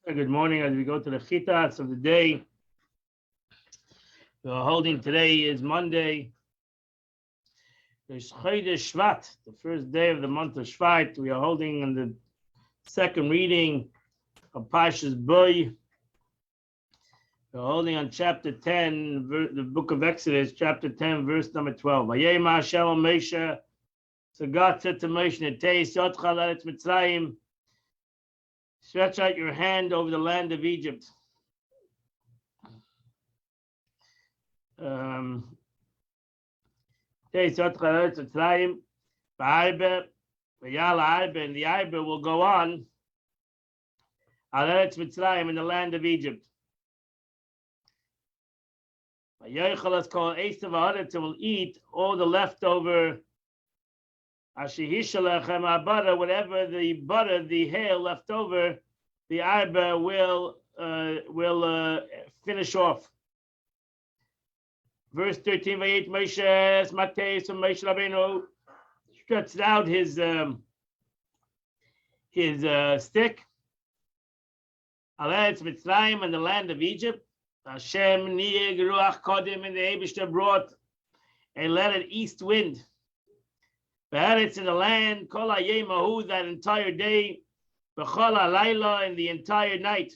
Good morning. As we go to the chitas of the day, we're holding today is Monday. There's Chodesh Shvat, the first day of the month of Shvat. We are holding on the second reading of Parshas Boy. We're holding on chapter 10, the book of Exodus, chapter 10, verse number 12. Vayema Hashem el Moshe. So God said to Moshe, Netei Sotcha L'Eretz Mitzrayim. Stretch out your hand over the land of Egypt. And the Arba will go on Eretz Mitzrayim in the land of Egypt. Will eat all the leftover whatever the butter, the hair left over, the Arba will finish off. Verse 13, Vayet Moshe Smateis and Moshe Rabbeinu stretched out his stick. Eretz Mitzrayim and the land of Egypt. Hashem Nieg Ruach Kodim, and the Eibishter brought a let east wind. It's in the land, Kol HaYemahu, that entire day, B'chol HaLayla, in the entire night.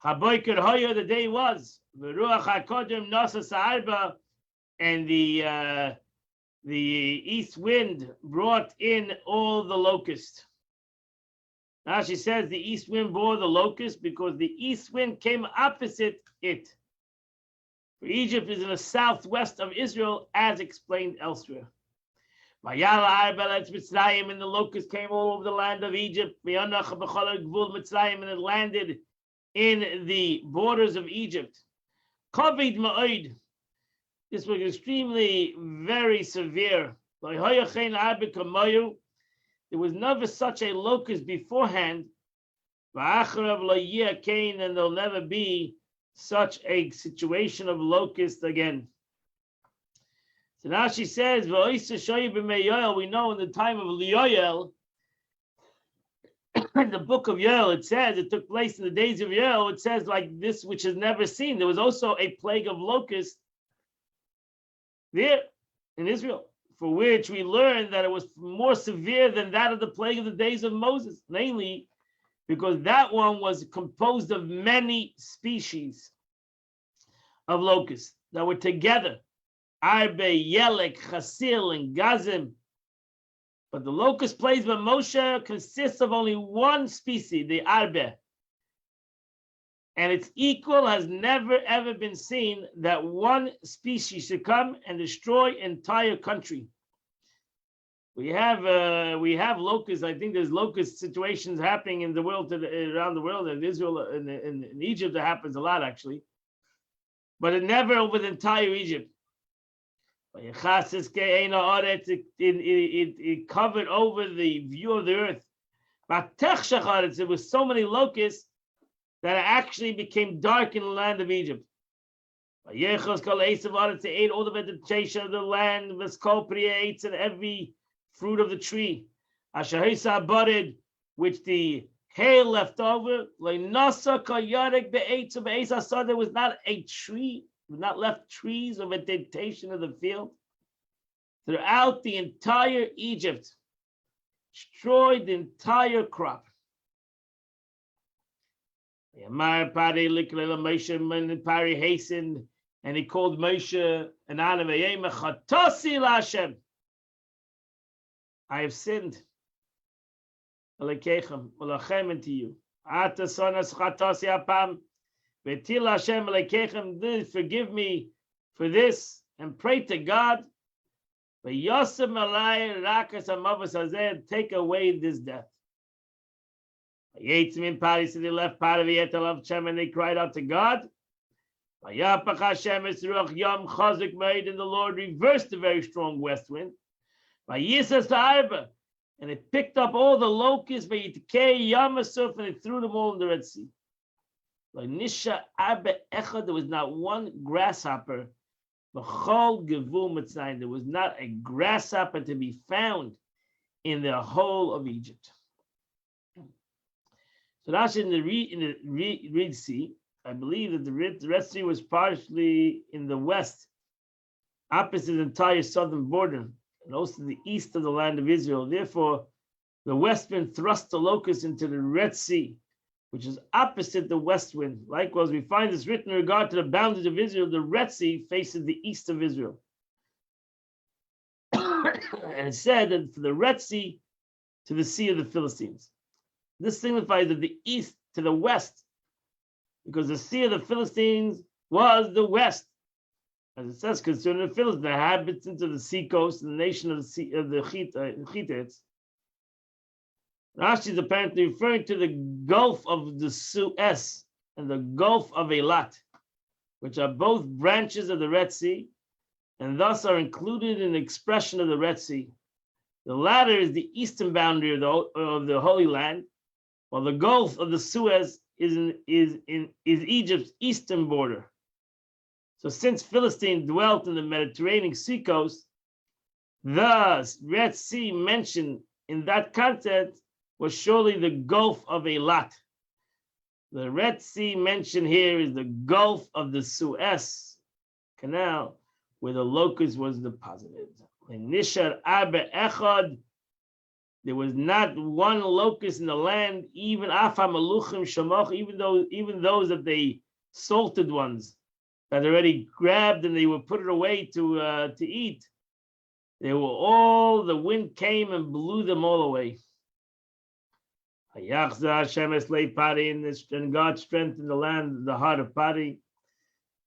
Haboiker Hoya, the day was, V'ruach HaKodim Nasa Sa'arba, and the east wind brought in all the locusts. Now she says the east wind bore the locust because the east wind came opposite it. For Egypt is in the southwest of Israel, as explained elsewhere. Vayala Arba Eretz Mitzrayim, and the locust came all over the land of Egypt. V'yanach b'chol gvul Mitzrayim, and it landed in the borders of Egypt. Kovid ma'od. This was extremely, very severe. There was never such a locust beforehand. And there'll never be such a situation of locust again. So now she says, we know in the time of Yoel, in the book of Yoel, it says, it took place in the days of Yoel, it says like this, which is never seen. There was also a plague of locusts there in Israel, for which we learned that it was more severe than that of the plague of the days of Moses, namely because that one was composed of many species of locusts that were together. Arbe, Yelek, Chasil, and Gazim. But the locust plagued by Moshe consists of only one species, the Arbe. And its equal has never ever been seen, that one species should come and destroy entire country. We have locusts. I think there's locust situations happening in the world, around the world, in Israel, in Egypt, it happens a lot actually. But it never over the entire Egypt. It covered over the view of the earth. There was so many locusts that it actually became dark in the land of Egypt. It ate all the vegetation of the land, ate and every fruit of the tree, which the hail left over. There was not a tree, not left trees or vegetation of the field throughout the entire Egypt, destroyed the entire crop. Pari hastened and he called Moshe and Aaron, I have sinned unto you. Forgive me for this and pray to God. Take away this death. So they left part of it, and they cried out to God. And the Lord reversed the very strong west wind. And it picked up all the locusts, and it threw them all in the Red Sea. There was not one grasshopper. There was not a grasshopper to be found in the whole of Egypt. So Rashi in the Red Sea, I believe that the Red Sea was partially in the west, opposite the entire southern border, and also the east of the land of Israel. Therefore, the west wind thrust the locusts into the Red Sea, which is opposite the west wind. Likewise, we find this written in regard to the boundaries of Israel. The Red Sea faces the east of Israel. And it said that for the Red Sea to the Sea of the Philistines. This signifies that the east to the west, because the Sea of the Philistines was the west. As it says concerning the Philistines, the inhabitants of the sea coast and the nation of the sea of the Hittites. Rashi is apparently referring to the Gulf of the Suez and the Gulf of Eilat, which are both branches of the Red Sea, and thus are included in the expression of the Red Sea. The latter is the eastern boundary of the Holy Land, while the Gulf of the Suez is Egypt's eastern border. So since Philistine dwelt in the Mediterranean seacoast, the Red Sea mentioned in that context was surely the Gulf of Eilat. The Red Sea mentioned here is the Gulf of the Suez Canal, where the locust was deposited. Nishar Arbe Echad, there was not one locust in the land, even Afa Maluchim Shamoch, even those that they salted ones that already grabbed and they were put it away to eat. They were all, the wind came and blew them all away. And God strengthened the land, the heart of Pari.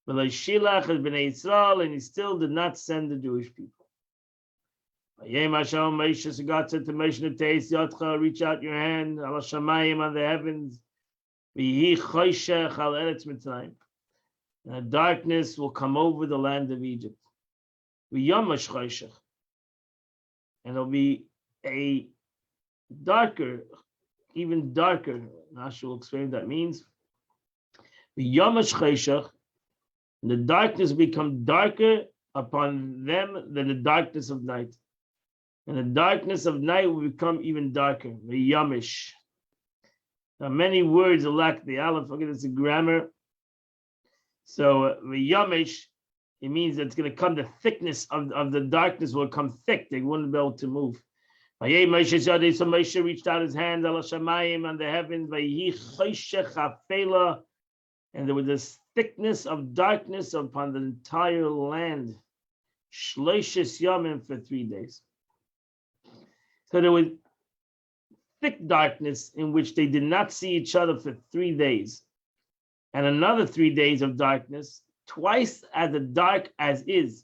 And he still did not send the Jewish people. So God said to Moshe, reach out your hand on the heavens. And darkness will come over the land of Egypt. And there'll be a darker, even darker. Nash will explain what that means. The darkness will become darker upon them than the darkness of night. And the darkness of night will become even darker. Yamish. Now, many words lack the aleph. Look at this grammar. So, yamish, it means that it's going to come, the thickness of the darkness will come thick. They wouldn't be able to move. So Moshe reached out his hand on the heavens, and there was this thickness of darkness upon the entire land. Shloishes yamim for 3 days. So there was thick darkness in which they did not see each other for 3 days. And another 3 days of darkness, twice as dark as is.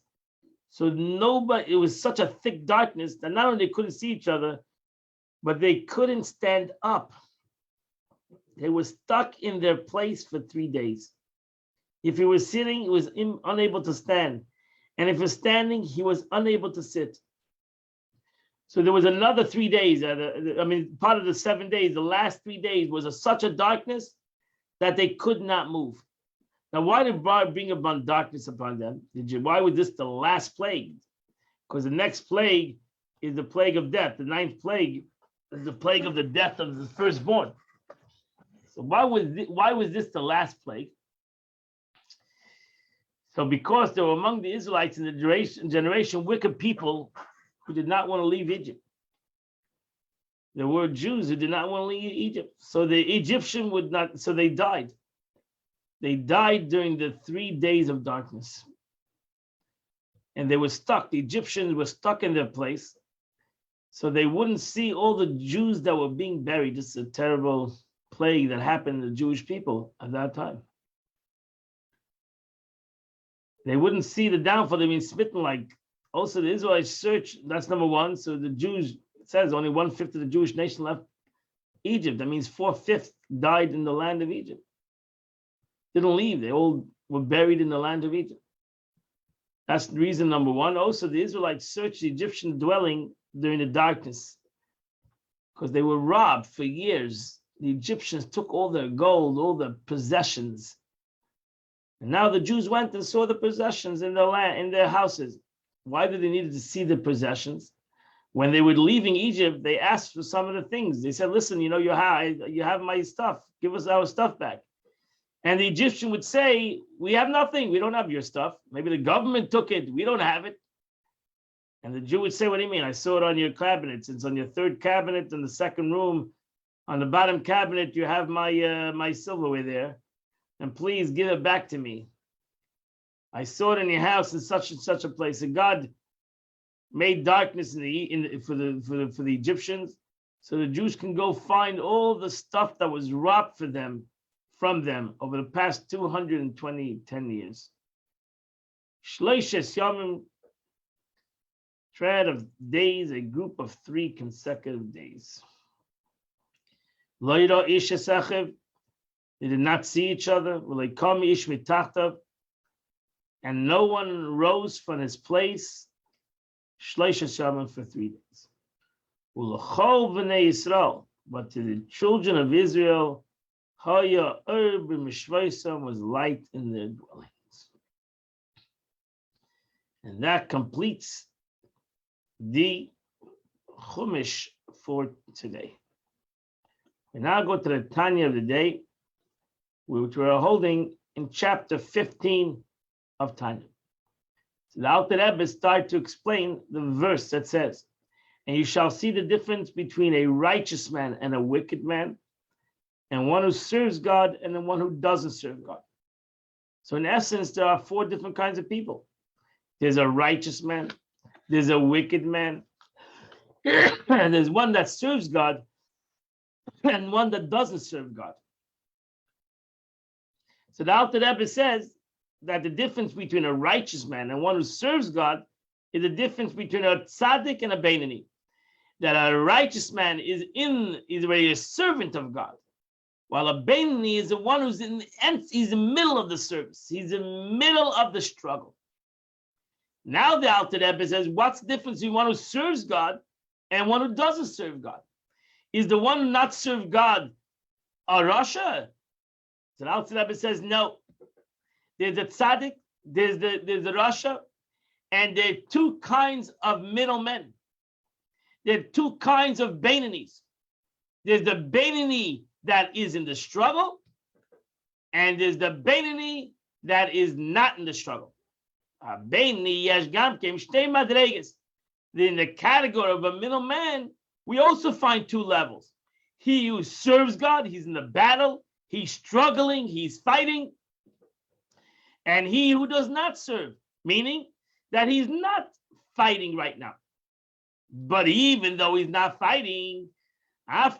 So it was such a thick darkness that not only they couldn't see each other, but they couldn't stand up. They were stuck in their place for 3 days. If he was sitting, he was unable to stand. And if he was standing, he was unable to sit. So there was another 3 days. Part of the 7 days, the last 3 days was such a darkness that they could not move. Now, why did God bring upon darkness upon them? Why was this the last plague? Because the next plague is the plague of death. The 9th plague is the plague of the death of the firstborn. So why was this the last plague? So because there were among the Israelites in the generation wicked people who did not want to leave Egypt. There were Jews who did not want to leave Egypt. So the Egyptian would not, so they died. They died during the 3 days of darkness. And they were stuck. The Egyptians were stuck in their place. So they wouldn't see all the Jews that were being buried. This is a terrible plague that happened to the Jewish people at that time. They wouldn't see the downfall. They've been smitten like. Also, the Israelites search, that's number one. So the Jews, it says only 1/5 of the Jewish nation left Egypt. That means 4/5 died in the land of Egypt. Didn't leave. They all were buried in the land of Egypt. That's reason number one. Also, the Israelites searched the Egyptian dwelling during the darkness because they were robbed for years. The Egyptians took all their gold, all their possessions. And now the Jews went and saw the possessions in their land, in their houses. Why did they need to see the possessions? When they were leaving Egypt, they asked for some of the things. They said, listen, you have my stuff. Give us our stuff back. And the Egyptian would say, we have nothing. We don't have your stuff. Maybe the government took it. We don't have it. And the Jew would say, what do you mean? I saw it on your cabinets. It's on your third cabinet in the second room. On the bottom cabinet, you have my silverware there. And please give it back to me. I saw it in your house in such and such a place. And God made darkness for the Egyptians, so the Jews can go find all the stuff that was robbed from them over the past 10 years. Shloishes Yomim, thread of days, a group of 3 consecutive days. Loira ish esachev, they did not see each other. V'leikam ish mitachtav, and no one rose from his place. Shloishes Yomim for 3 days. Ulachol v'nei Yisrael, but to the children of Israel, Haya b'mishvaisam, was light in their dwellings. And that completes the Chumash for today. We now go to the Tanya of the day, which we're holding in chapter 15 of Tanya. So the Alter Rebbe started to explain the verse that says, and you shall see the difference between a righteous man and a wicked man, and one who serves God and the one who doesn't serve God. So in essence, there are 4 different kinds of people. There's a righteous man, there's a wicked man, and there's one that serves God and one that doesn't serve God. So the Alter Rebbe says that the difference between a righteous man and one who serves God is the difference between a tzaddik and a beinoni. That a righteous man is a servant of God, while a beinoni is the one who's he's in the middle of the service. He's in the middle of the struggle. Now the Alter Rebbe says, what's the difference between one who serves God and one who doesn't serve God? Is the one who not serve God a Rasha? So the Alter Rebbe says, no. There's a tzaddik, there's a Rasha, and there are 2 kinds of middlemen. There are 2 kinds of beinonis. There's the beinoni that is in the struggle, and there's the beinoni that is not in the struggle. Beinoni yesh gamkem shtei madreges. In the category of a middleman, we also find 2 levels. He who serves God, he's in the battle, he's struggling, he's fighting. And he who does not serve, meaning that he's not fighting right now. But even though he's not fighting, but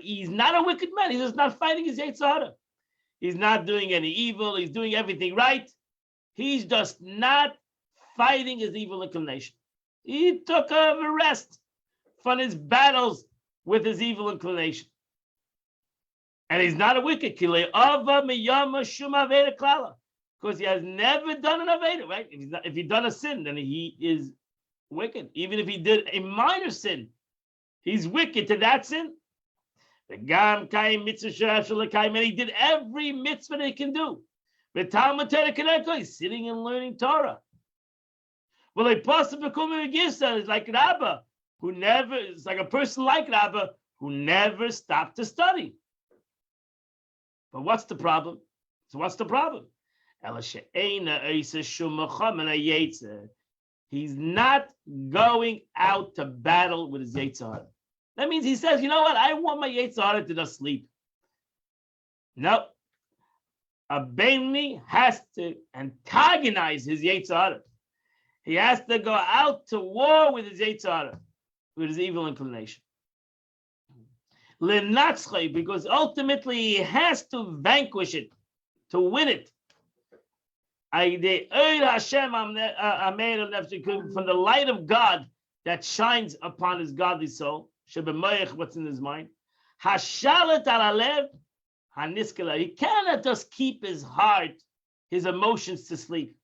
he's not a wicked man. He's just not fighting his Yetzer Hara. He's not doing any evil. He's doing everything right. He's just not fighting his evil inclination. He took a rest from his battles with his evil inclination. And he's not a wicked, because he has never done an Aveda, right? If he's done a sin, then he is wicked. Even if he did a minor sin, he's wicked to that sin. And he did every mitzvah that he can do. He's sitting and learning Torah. Well, a person is like Rabba, it's like a person like Rabba who never stopped to study. But what's the problem? So what's the problem? He's not going out to battle with his Yetzer Hara. That means he says, you know what? I want my Yetzer Hara to just sleep. No. A beinoni has to antagonize his Yetzer Hara. He has to go out to war with his Yetzer Hara, with his evil inclination. Because ultimately he has to vanquish it, to win it. From the light of God that shines upon his godly soul, what's in his mind. He cannot just keep his heart, his emotions to sleep.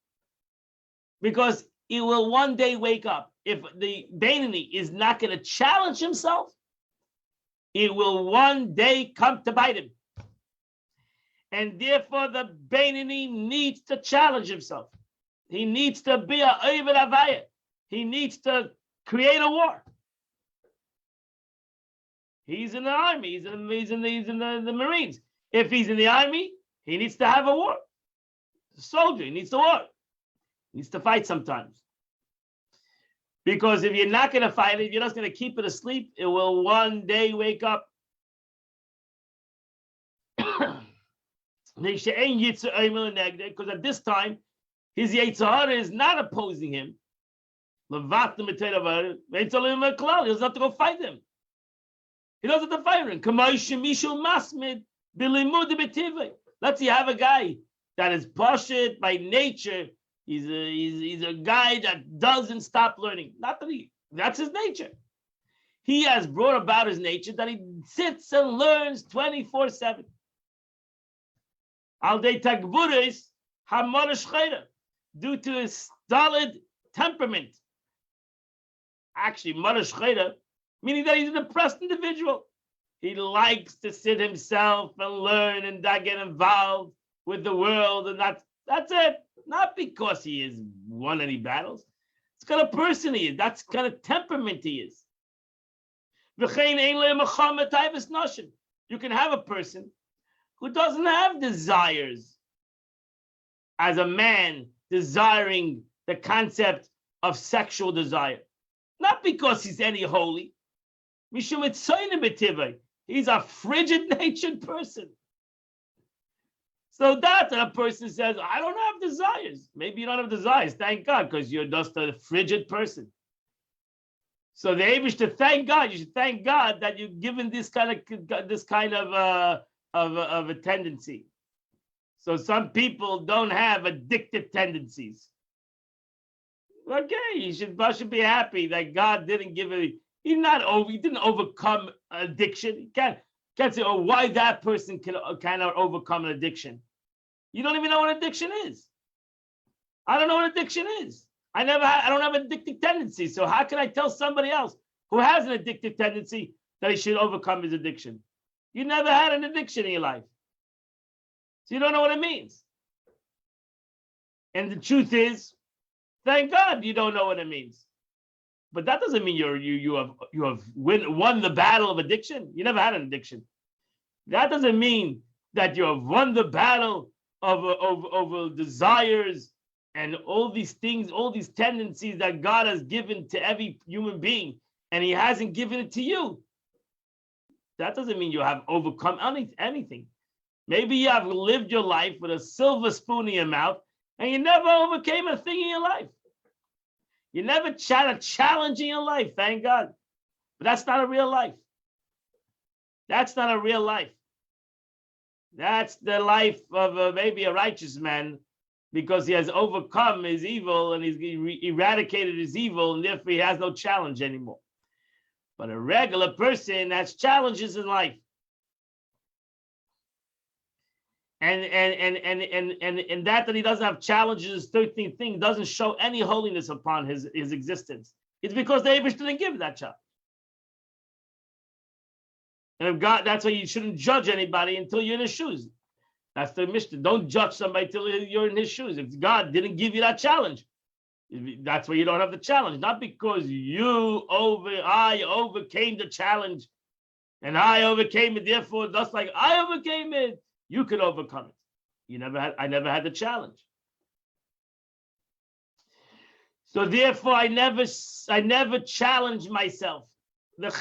Because he will one day wake up. If the beinoni is not going to challenge himself, it will one day come to bite him. And therefore, the beinoni needs to challenge himself. He needs to be a Oived Avaya. He needs to create a war. He's in the army. He's in the Marines. If he's in the army, he needs to have a war. A soldier, he needs to war. He needs to fight sometimes. Because if you're not going to fight it, if you're just going to keep it asleep, it will one day wake up. Because at this time, his Yetzer Hara is not opposing him. He doesn't have to go fight him. He doesn't have to fight him. Let's say you have a guy that is pashut by nature. He's a guy that doesn't stop learning. Not that that's his nature. He has brought about his nature that he sits and learns 24/7. Al de tagburis hamarash chayra, due to his stolid temperament. Actually, marash chayra, meaning that he's a depressed individual. He likes to sit himself and learn and not get involved with the world, and that's it. Not because he has won any battles. It's kind of person he is. That's kind of temperament he is. You can have a person who doesn't have desires as a man desiring the concept of sexual desire. Not because he's any holy. He's a frigid-natured person. So that's when a person says, I don't have desires. Maybe you don't have desires. Thank God, because you're just a frigid person. So the aim is to thank God. You should thank God that you've given this kind of a tendency. So some people don't have addictive tendencies. Okay, you should be happy that God didn't give it. He didn't overcome addiction. You can't say, oh, why that person cannot overcome an addiction. You don't even know what addiction is. I don't know what addiction is. I don't have addictive tendencies. So how can I tell somebody else who has an addictive tendency that he should overcome his addiction? You never had an addiction in your life. So you don't know what it means. And the truth is, thank God you don't know what it means. But that doesn't mean you have won the battle of addiction. You never had an addiction. That doesn't mean that you have won the battle of desires and all these things, all these tendencies that God has given to every human being, and He hasn't given it to you. That doesn't mean you have overcome anything. Maybe you have lived your life with a silver spoon in your mouth, and you never overcame a thing in your life. You never had a challenge in your life, thank God. But that's not a real life. That's not a real life. That's the life of maybe a righteous man, because he has overcome his evil and he's eradicated his evil, and therefore he has no challenge anymore. But a regular person has challenges in life. And that he doesn't have challenges, 13th thing, doesn't show any holiness upon his existence. It's because the Eibush didn't give that challenge. And if God, that's why you shouldn't judge anybody until you're in his shoes. That's the Mishnah. Don't judge somebody until you're in his shoes. If God didn't give you that challenge, that's why you don't have the challenge. Not because I overcame the challenge and I overcame it. Therefore, just like I overcame it, you could overcome it. I never had the challenge. So therefore, I never challenged myself. And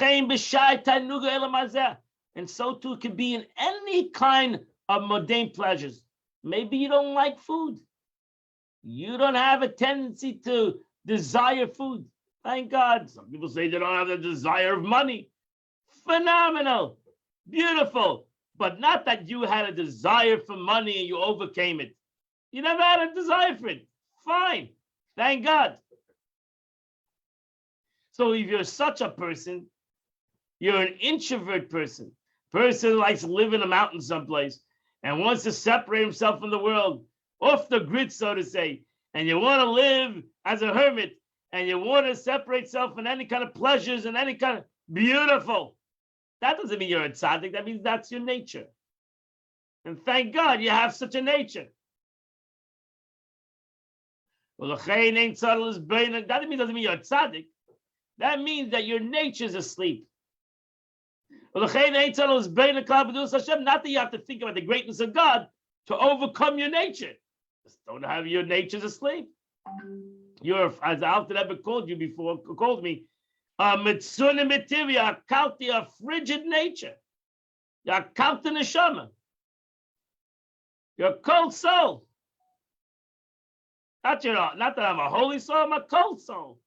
so too it can be in any kind of mundane pleasures. Maybe you don't like food. You don't have a tendency to desire food. Thank God. Some people say they don't have the desire of money. Phenomenal. Beautiful. But not that you had a desire for money and you overcame it. You never had a desire for it. Fine. Thank God. So if you're such a person, you're an introvert person who likes to live in a mountain someplace and wants to separate himself from the world, off the grid, so to say, and you want to live as a hermit, and you want to separate yourself from any kind of pleasures and any kind of beautiful. That doesn't mean you're a tzaddik. That means that's your nature. And thank God you have such a nature. Well, that doesn't mean you're a tzaddik. That means that your nature is asleep. Not that you have to think about the greatness of God to overcome your nature. Just don't have your nature as a slave. You're, as Alter Rebbe called you before, called me, a mitzuna material, a kalti, a frigid nature. You're a kalti neshama. You're a cold soul. Not that I'm a holy soul, I'm a cold soul.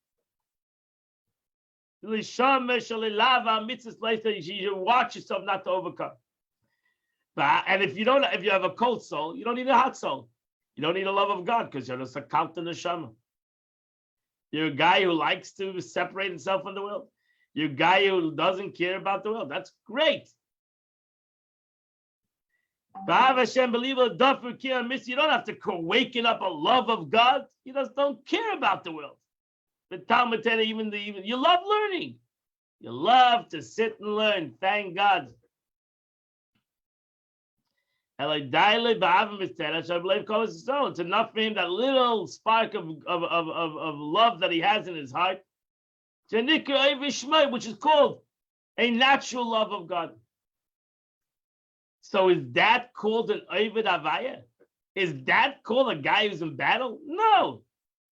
You should watch yourself not to overcome. And if you have a cold soul, you don't need a hot soul. You don't need a love of God because you're just a kalti neshama. You're a guy who likes to separate himself from the world. You're a guy who doesn't care about the world. That's great. You don't have to waken up a love of God. You just don't care about the world. But Talmud even you love learning. You love to sit and learn. Thank God. It's enough for him, that little spark of love that he has in his heart, which is called a natural love of God. So is that called an Ovid Avaya? Is that called a guy who's in battle? No.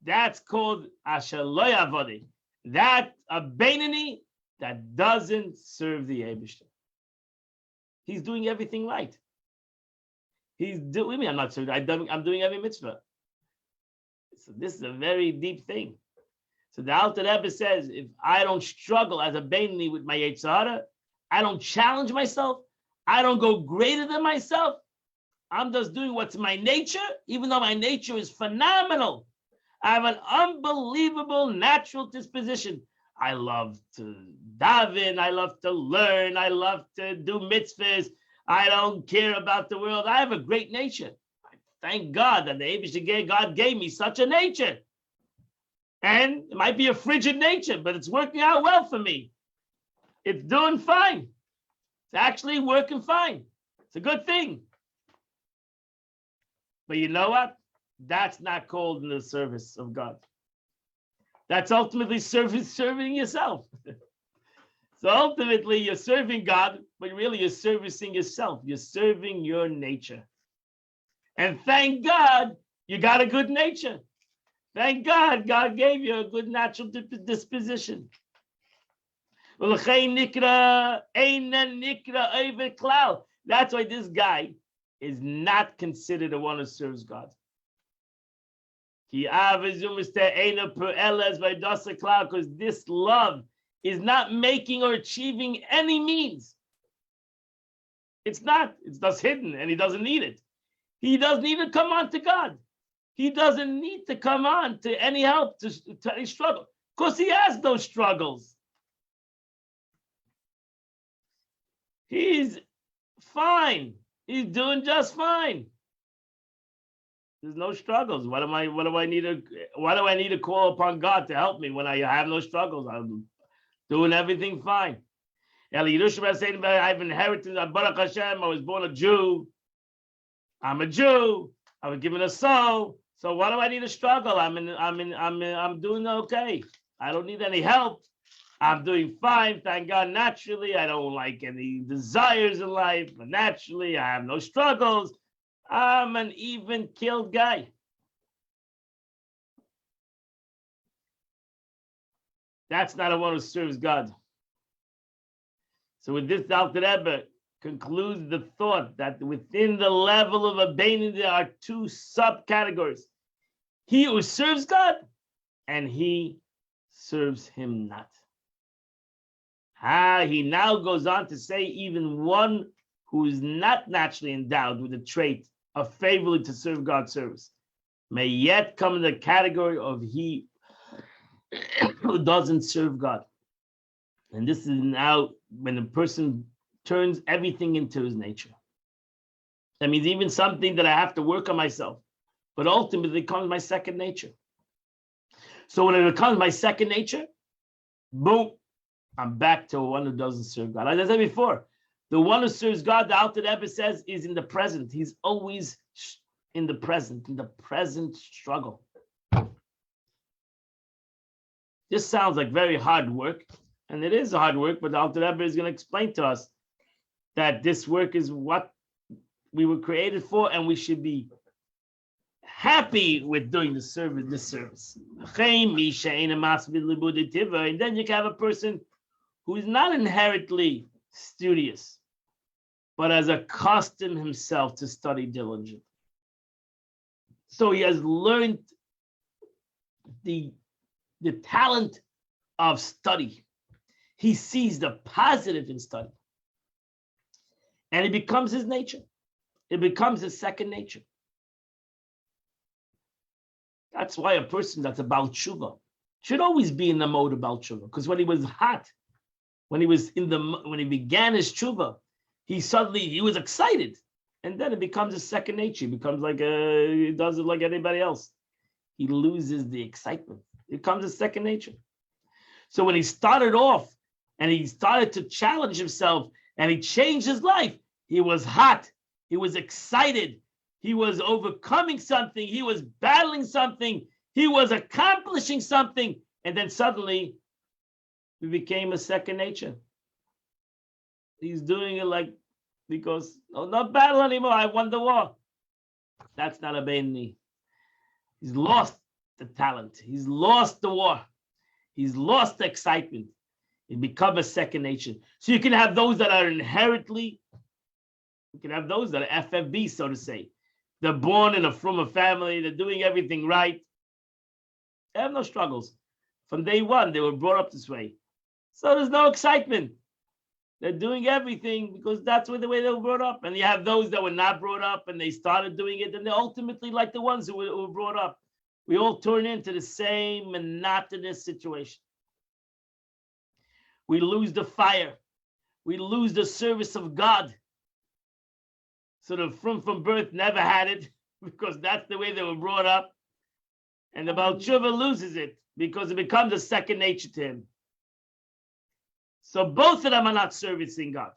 That's called Ashaloy Avodi. That a Beinani that doesn't serve the Eibishter. He's doing everything right. He's doing me. I'm not serving. I'm doing every mitzvah. So this is a very deep thing. So the Alter Rebbe says, if I don't struggle as a Beinani with my Yetzer Hara, I don't challenge myself, I don't go greater than myself, I'm just doing what's my nature, even though my nature is phenomenal. I have an unbelievable natural disposition. I love to daven, I love to learn, I love to do mitzvahs, I don't care about the world. I have a great nature. Thank God that the Eibishter God gave me such a nature. And it might be a frigid nature, but it's working out well for me. It's doing fine. It's actually working fine. It's a good thing. But you know what? That's not called in the service of God. That's ultimately serving yourself. So ultimately, you're serving God, but really you're servicing yourself. You're serving your nature. And thank God you got a good nature. Thank God God gave you a good natural disposition. That's why this guy is not considered the one who serves God. Because this love is not making or achieving any means. It's not. It's just hidden, and he doesn't need it. He doesn't need to come on to God. He doesn't need to come on to any help, to any struggle, because he has those struggles. He's fine. He's doing just fine. There's no struggles. Why do I need to call upon God to help me when I have no struggles? I'm doing everything fine. Eli Yerushalayim saying, I have inherited Baruch Hashem. I was born a Jew. I'm a Jew. I was given a soul. So why do I need to struggle? I'm doing okay. I don't need any help. I'm doing fine, thank God. Naturally, I don't like any desires in life, but naturally, I have no struggles. I'm an even-keeled guy. That's not a one who serves God. So with this, Alter Rebbe concludes the thought that within the level of a Beinani, there are two subcategories. He who serves God, and he serves him not. He now goes on to say even one who is not naturally endowed with the trait of favorably to serve God's service may yet come in the category of he who doesn't serve God. And this is now when a person turns everything into his nature. That means even something that I have to work on myself, but ultimately it becomes my second nature. So when it becomes my second nature, boom, I'm back to one who doesn't serve God. As I said before, the one who serves God, the Alter Rebbe says, is in the present. He's always in the present struggle. This sounds like very hard work, and it is hard work, but the Alter Rebbe is going to explain to us that this work is what we were created for, and we should be happy with doing this service. And then you can have a person who is not inherently studious, but has accustomed himself to study diligently. So he has learned the talent of study. He sees the positive in study. And it becomes his nature. It becomes his second nature. That's why a person that's about tshuva should always be in the mode about tshuva. Because when he was hot, when he began his tshuva, he was excited. And then it becomes his second nature. He becomes he does it like anybody else. He loses the excitement. It becomes his second nature. So when he started off and he started to challenge himself and he changed his life, he was hot. He was excited. He was overcoming something. He was battling something. He was accomplishing something. And then suddenly it became a second nature. He's doing it because, not battle anymore. I won the war. That's not a Beinoni. He's lost the talent. He's lost the war. He's lost the excitement. It becomes a second nature. So you can have those that are inherently, you can have those that are FFB, so to say. They're born from a family. They're doing everything right. They have no struggles. From day one, they were brought up this way. So there's no excitement. They're doing everything because that's the way they were brought up. And you have those that were not brought up and they started doing it. And they're ultimately like the ones who were brought up. We all turn into the same monotonous situation. We lose the fire. We lose the service of God. So the from birth never had it because that's the way they were brought up. And the Baal Tshuva loses it because it becomes a second nature to him. So both of them are not servicing God.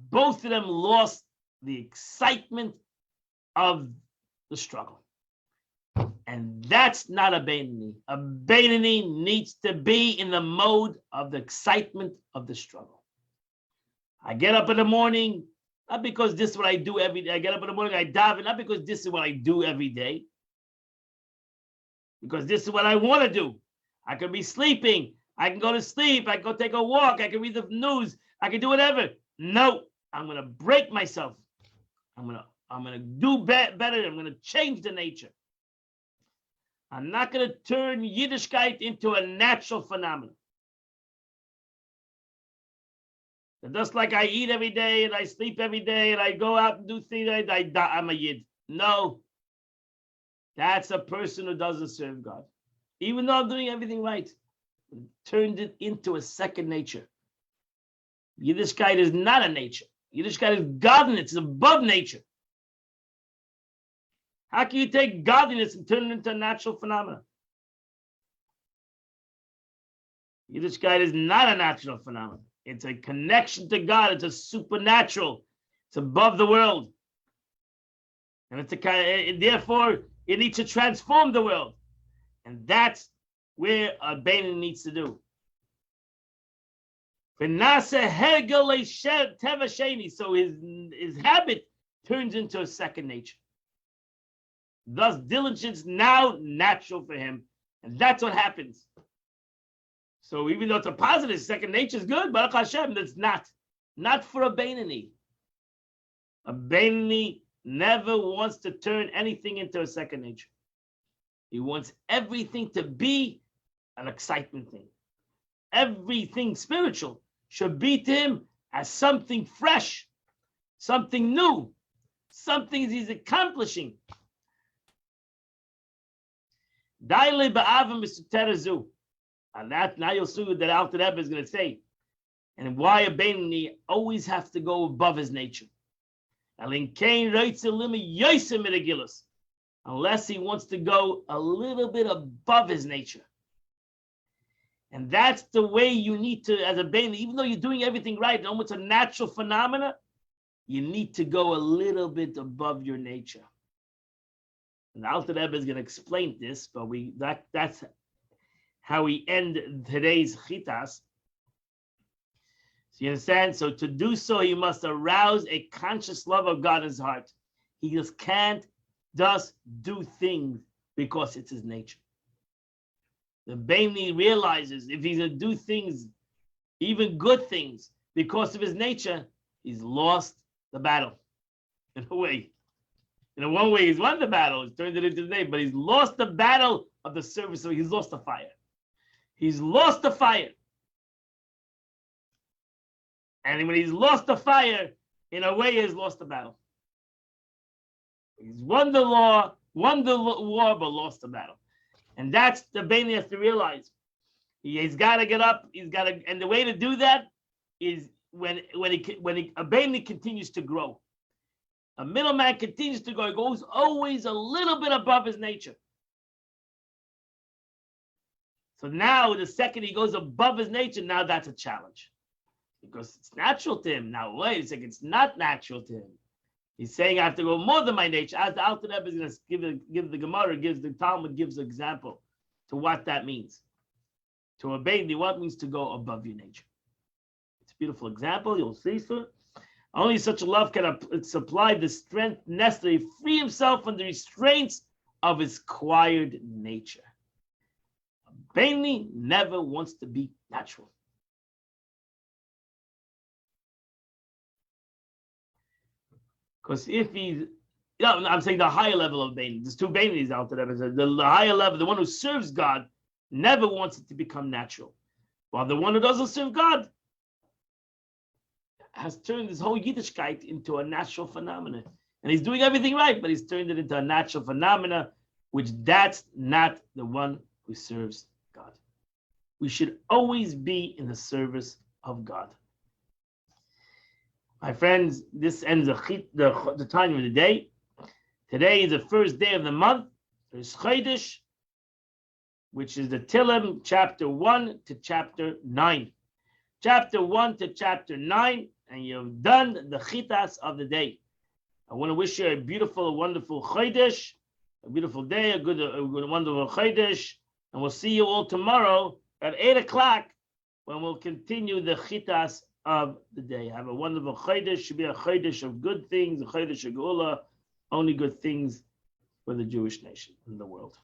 Both of them lost the excitement of the struggle. And that's not a Beinoni. A Beinoni needs to be in the mode of the excitement of the struggle. I get up in the morning, not because this is what I do every day. I get up in the morning, I daven, not because this is what I do every day. Because this is what I want to do. I could be sleeping. I can go to sleep. I can go take a walk. I can read the news. I can do whatever. No, I'm going to break myself. I'm going to do better. I'm going to change the nature. I'm not going to turn Yiddishkeit into a natural phenomenon. Just like I eat every day and I sleep every day and I go out and do things, I'm a Yid. No, that's a person who doesn't serve God. Even though I'm doing everything right, turned it into a second nature. Yiddishkeit is not a nature. Yiddishkeit is godliness. It's above nature. How can you take godliness and turn it into a natural phenomenon? Yiddishkeit is not a natural phenomenon. It's a connection to God. It's a supernatural. It's above the world. And therefore, it needs to transform the world. And that's where a Beinoni needs to do. So his habit turns into a second nature. Thus, diligence now natural for him. And that's what happens. So even though it's a positive, second nature is good, Baruch Hashem, that's not for a Beinoni. A Beinoni never wants to turn anything into a second nature. He wants everything to be an excitement thing. Everything spiritual should be to him as something fresh, something new, something he's accomplishing. Daile ba'avim misuterazu. And that now you'll see what that Alter Rebbe is going to say, and why a Beinoni always has to go above his nature. Unless he wants to go a little bit above his nature. And that's the way you need to, as a Beinoni, even though you're doing everything right, almost a natural phenomena, you need to go a little bit above your nature. And the Alter Rebbe is going to explain this, but that's how we end today's Chitas. So Do you understand? So to do so, he must arouse a conscious love of God in his heart. He just can't just do things because it's his nature. The Baini realizes if he's going to do things, even good things, because of his nature, he's lost the battle. In a way. In one way, he's won the battle. He's turned it into his name, but he's lost the battle of the service. So he's lost the fire. He's lost the fire. And when he's lost the fire, in a way, he's lost the battle. He's won the war, but lost the battle. And that's the Baini has to realize. He's got to get up. He's got to, and the way to do that is when a Baini continues to grow. A middleman continues to go. He goes always a little bit above his nature. So now, the second he goes above his nature, now that's a challenge. Because it's natural to him. Now, wait a second, it's not natural to him. He's saying I have to go more than my nature. As the Alter Rebbe is going to give the Gemara, gives the Talmud, gives an example to what that means. To obey the what means to go above your nature. It's a beautiful example. You'll see soon. Only such a love can supply the strength necessary to free himself from the restraints of his acquired nature. Baini never wants to be natural. Because if he's, I'm saying the higher level of Baini. There's two Bainis out there. The higher level, the one who serves God, never wants it to become natural. While the one who doesn't serve God has turned this whole Yiddishkeit into a natural phenomenon. And he's doing everything right, but he's turned it into a natural phenomena, which that's not the one who serves God. We should always be in the service of God. My friends, this ends the time of the day. Today is the first day of the month. There's Chodesh, which is the Tehillim, chapter 1 to chapter 9. Chapter 1 to chapter 9, and you've done the Chitas of the day. I want to wish you a beautiful, wonderful Chodesh, a beautiful day, a good, wonderful Chodesh, and we'll see you all tomorrow at 8 o'clock when we'll continue the Chitas of the day. Have a wonderful Chodesh. Should be a Chodesh of good things, a Chodesh of Geula, only good things for the Jewish nation and the world.